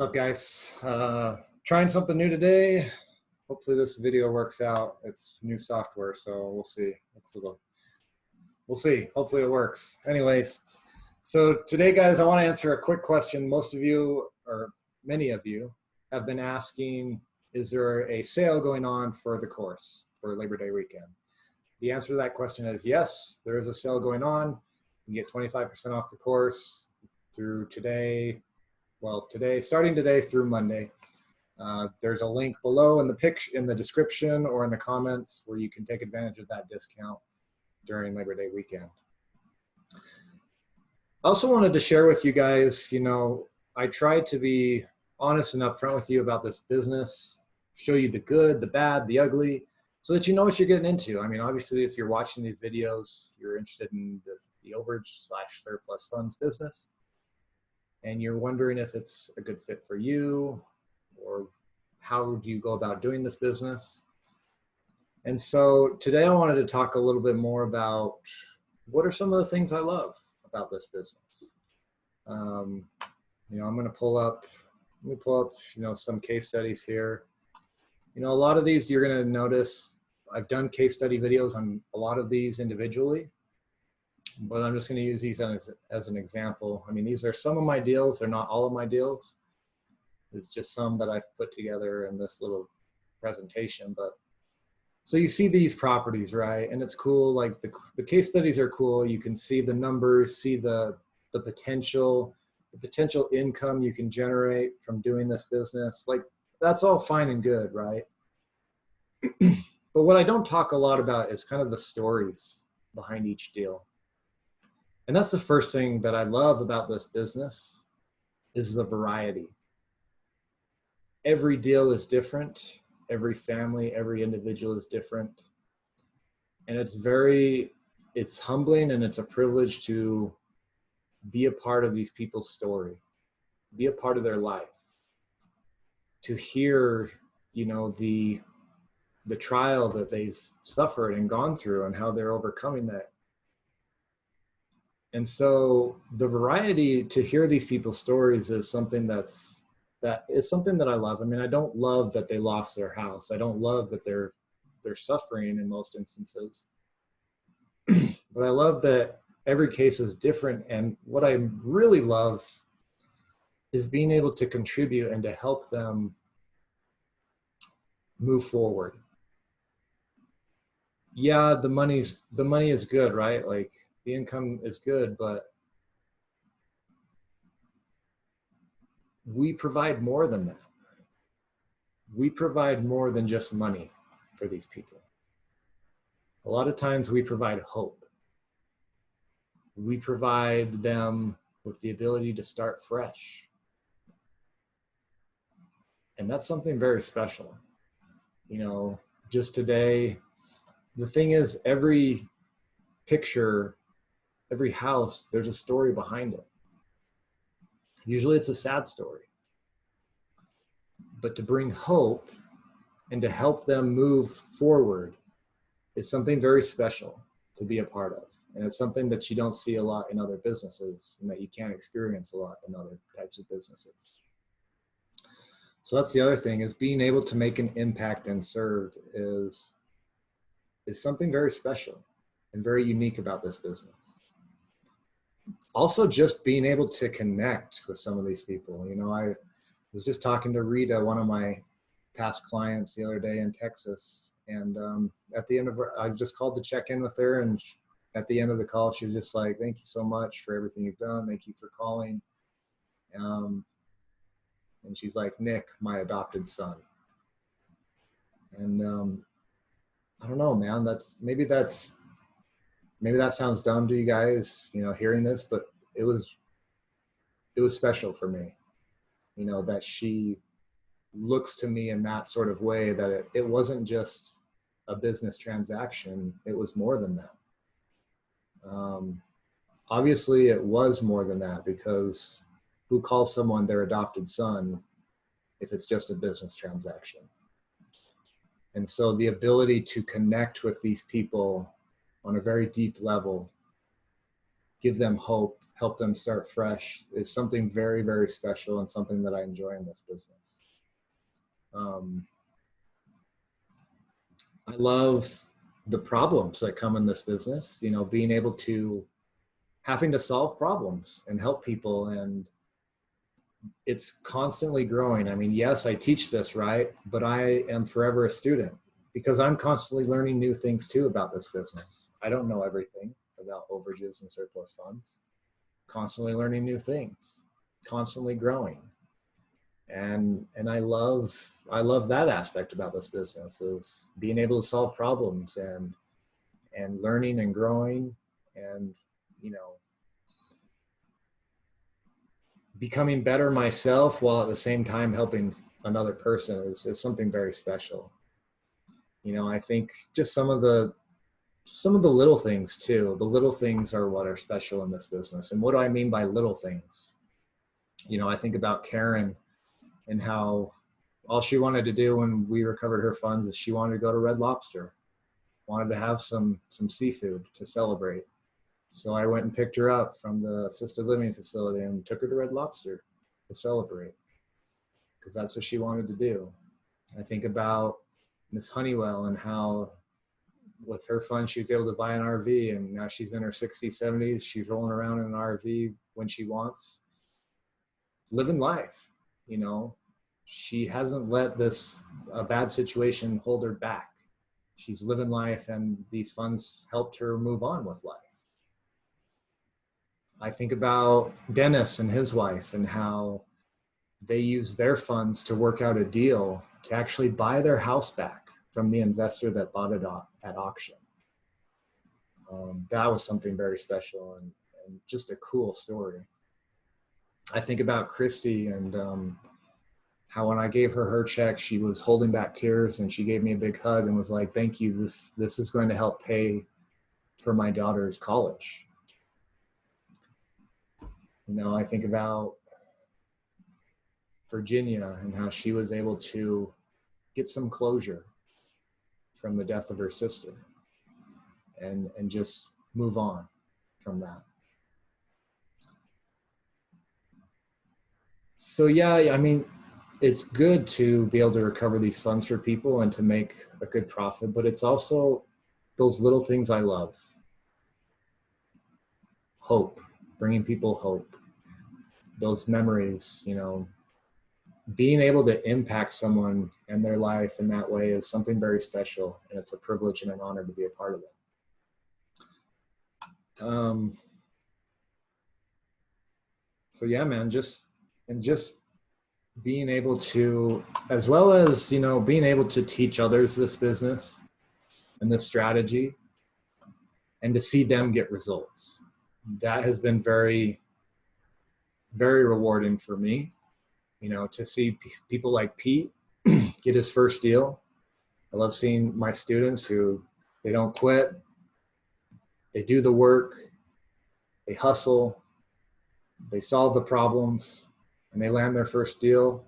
What's up, guys? Trying something new today. Hopefully this video works out. It's new software, so we'll see. We'll see. Hopefully it works. Anyways, so today, guys, I want to answer a quick question. Most of you, or many of you, have been asking, is there a sale going on for the course for Labor Day weekend? The answer to that question is yes, there is a sale going on. You can get 25% off the course through today. Well, starting today through Monday. There's a link below in the description or in the comments where you can take advantage of that discount during Labor Day weekend. I also wanted to share with you guys, I tried to be honest and upfront with you about this business, show you the good, the bad, the ugly, so that you know what you're getting into. I mean, obviously, if you're watching these videos, you're interested in the overage / surplus funds business, and you're wondering if it's a good fit for you, or how do you go about doing this business. And so today I wanted to talk a little bit more about what are some of the things I love about this business. I'm going to pull up, some case studies here. A lot of these you're going to notice I've done case study videos on a lot of these individually, but I'm just going to use these as an example. I mean, these are some of my deals. They're not all of my deals. It's just some that I've put together in this little presentation. But so you see these properties, right? And it's cool. Like the case studies are cool. You can see the numbers, see the potential income you can generate from doing this business. Like that's all fine and good, right? But what I don't talk a lot about is kind of the stories behind each deal. And that's the first thing that I love about this business is the variety. Every deal is different. Every family, every individual is different. And it's humbling and it's a privilege to be a part of these people's story, be a part of their life, to hear, the trial that they've suffered and gone through and how they're overcoming that. And so the variety to hear these people's stories is something that I love. I mean, I don't love that they lost their house. I don't love that they're suffering in most instances. But I love that every case is different. And what I really love is being able to contribute and to help them move forward. Yeah, the money is good, right? Like the income is good, but we provide more than that. We provide more than just money for these people. A lot of times we provide hope. We provide them with the ability to start fresh. And that's something very special. Just today, the thing is, every picture, every house, there's a story behind it. Usually it's a sad story. But to bring hope and to help them move forward is something very special to be a part of. And it's something that you don't see a lot in other businesses and that you can't experience a lot in other types of businesses. So that's the other thing, is being able to make an impact and serve is something very special and very unique about this business. Also, just being able to connect with some of these people. I was just talking to Rita, one of my past clients, the other day in Texas. And at the end of I just called to check in with her. And at the end of the call, she was just like, thank you so much for everything you've done. Thank you for calling. And she's like, Nick, my adopted son. And I don't know, man, maybe that sounds dumb to you guys, hearing this, but it was special for me, that she looks to me in that sort of way, that it wasn't just a business transaction. It was more than that. Obviously it was more than that, because who calls someone their adopted son if it's just a business transaction? And so the ability to connect with these people on a very deep level, give them hope, help them start fresh is something very, very special and something that I enjoy in this business. I love the problems that come in this business, you know, being able to having to solve problems and help people, and it's constantly growing. I mean, yes, I teach this, right? But I am forever a student because I'm constantly learning new things too about this business. I don't know everything about overages and surplus funds. Constantly learning new things, constantly growing. And I love that aspect about this business, is being able to solve problems and learning and growing, and you know, becoming better myself while at the same time helping another person is something very special. You know, I think just some of the little things too. The little things are what are special in this business. And what do I mean by little things? You know, I think about Karen and how all she wanted to do when we recovered her funds is she wanted to go to Red Lobster, wanted to have some seafood to celebrate. So I went and picked her up from the assisted living facility and took her to Red Lobster to celebrate, because that's what she wanted to do. I think about Miss Honeywell and how with her funds she was able to buy an RV, and now she's in her 60s, 70s. She's rolling around in an RV when she wants, living life, you know. She hasn't let a bad situation hold her back. She's living life, and these funds helped her move on with life. I think about Dennis and his wife and how they used their funds to work out a deal to actually buy their house back from the investor that bought it at auction. That was something very special and just a cool story. I think about Christy and how when I gave her check, she was holding back tears, and she gave me a big hug and was like, "Thank you. This is going to help pay for my daughter's college." You know, I think about Virginia and how she was able to get some closure from the death of her sister and just move on from that. So yeah, I mean, it's good to be able to recover these funds for people and to make a good profit, but it's also those little things I love. Hope, bringing people hope, those memories, you know, being able to impact someone and their life in that way is something very special, and it's a privilege and an honor to be a part of it. So yeah, man, just being able to, as well as, you know, being able to teach others this business and this strategy and to see them get results. That has been very, very rewarding for me, you know, to see people like Pete get his first deal. I love seeing my students who, they don't quit, they do the work, they hustle, they solve the problems, and they land their first deal.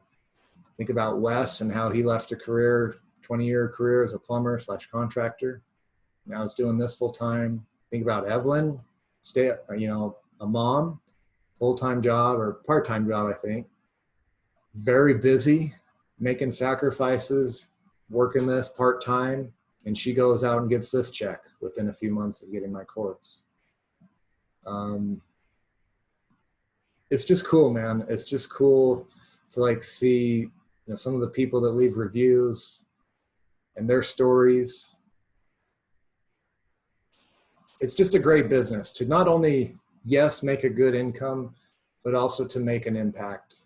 Think about Wes and how he left a career, 20-year career as a plumber / contractor. Now he's doing this full time. Think about Evelyn, a mom, full-time job or part-time job, I think. Very busy, making sacrifices, working this part-time, and she goes out and gets this check within a few months of getting my course. It's just cool, man. It's just cool to like see, you know, some of the people that leave reviews and their stories. It's just a great business to not only, yes, make a good income, but also to make an impact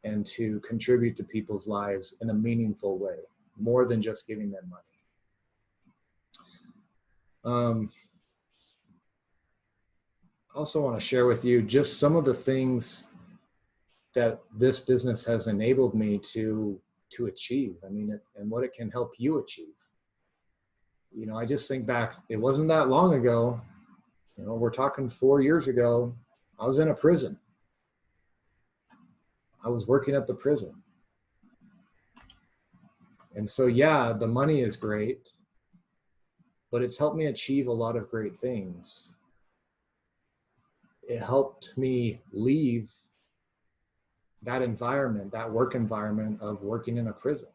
and to contribute to people's lives in a meaningful way, more than just giving them money. I also want to share with you just some of the things that this business has enabled me to achieve. I mean, and what it can help you achieve. You know, I just think back, it wasn't that long ago, you know, we're talking 4 years ago, I was in a prison. I was working at the prison. And so, yeah, the money is great, but it's helped me achieve a lot of great things. it helped me leave that environment, that work environment of working in a prison.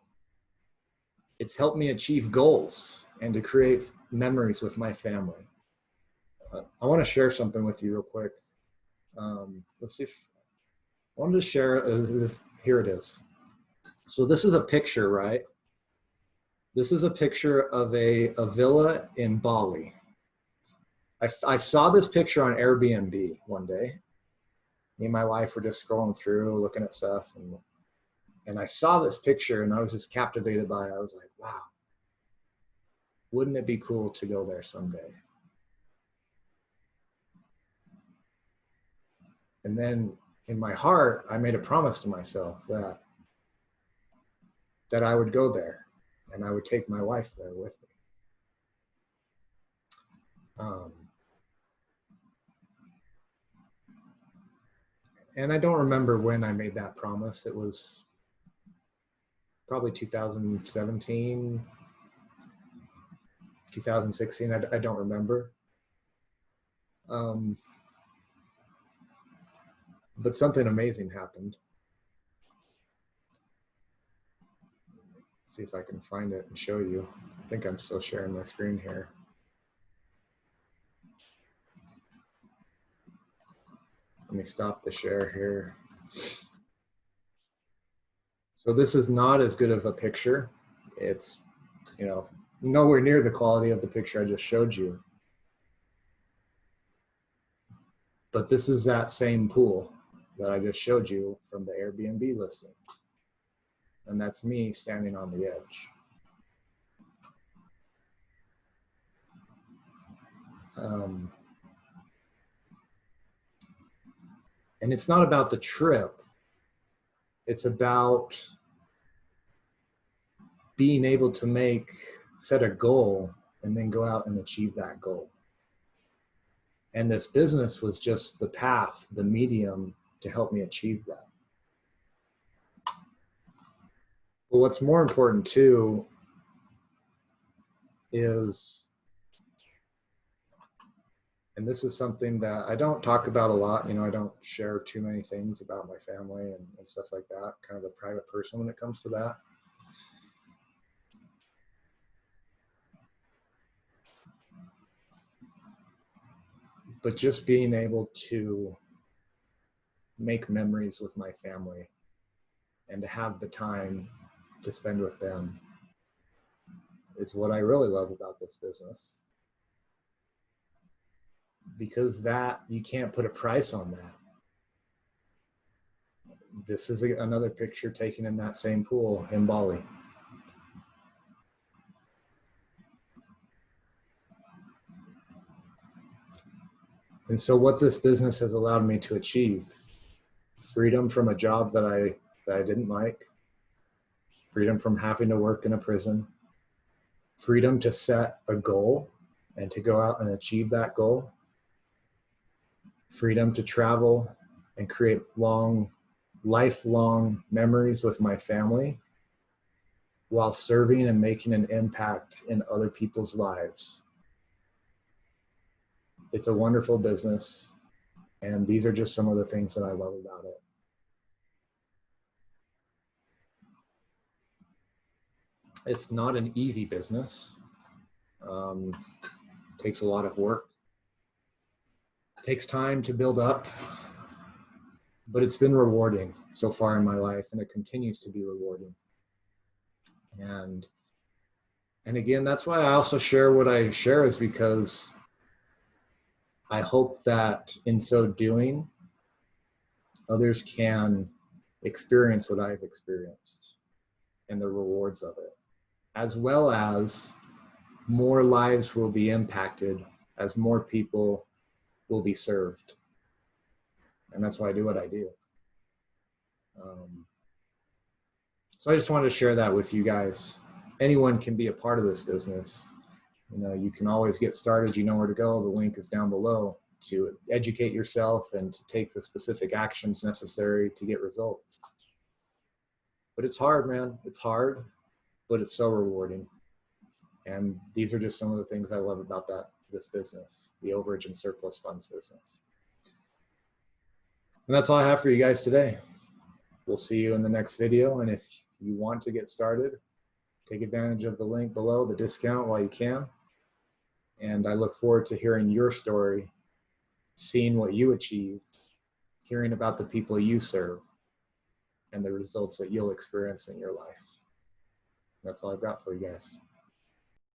It's helped me achieve goals and to create memories with my family. I want to share something with you real quick. Let's see if I wanted to share this. Here it is. So this is a picture, right? This is a picture of a villa in Bali. I saw this picture on Airbnb one day. Me and my wife were just scrolling through, looking at stuff, and I saw this picture and I was just captivated by it. I was like, wow, wouldn't it be cool to go there someday? And then in my heart, I made a promise to myself that I would go there and I would take my wife there with me. And I don't remember when I made that promise. It was probably 2017, 2016. I don't remember. But something amazing happened. Let's see if I can find it and show you. I think I'm still sharing my screen here. Let me stop the share here. So this is not as good of a picture. It's, you know, nowhere near the quality of the picture I just showed you. But this is that same pool that I just showed you from the Airbnb listing. And that's me standing on the edge. And it's not about the trip. It's about being able to set a goal and then go out and achieve that goal. And this business was just the path, the medium to help me achieve that. But what's more important too is, and this is something that I don't talk about a lot, you know, I don't share too many things about my family and stuff like that, kind of a private person when it comes to that. But just being able to make memories with my family and to have the time to spend with them is what I really love about this business. Because that, you can't put a price on that. This is another picture taken in that same pool in Bali. And so what this business has allowed me to achieve, freedom from a job that I didn't like, freedom from having to work in a prison, freedom to set a goal and to go out and achieve that goal, freedom to travel and create lifelong memories with my family while serving and making an impact in other people's lives. It's a wonderful business, and these are just some of the things that I love about it. It's not an easy business. It takes a lot of work. It takes time to build up, but it's been rewarding so far in my life, and it continues to be rewarding. And again, that's why I also share what I share, is because I hope that in so doing, others can experience what I've experienced and the rewards of it, as well as more lives will be impacted as more people will be served. And that's why I do what I do. So I just wanted to share that with you guys. Anyone can be a part of this business. You know, you can always get started. You know where to go. The link is down below to educate yourself and to take the specific actions necessary to get results. But it's hard, man. It's hard, but it's so rewarding. And these are just some of the things I love about this business, the overage and surplus funds business. And that's all I have for you guys today. We'll see you in the next video. And if you want to get started, take advantage of the link below, the discount while you can. And I look forward to hearing your story, seeing what you achieve, hearing about the people you serve, and the results that you'll experience in your life. That's all I've got for you guys.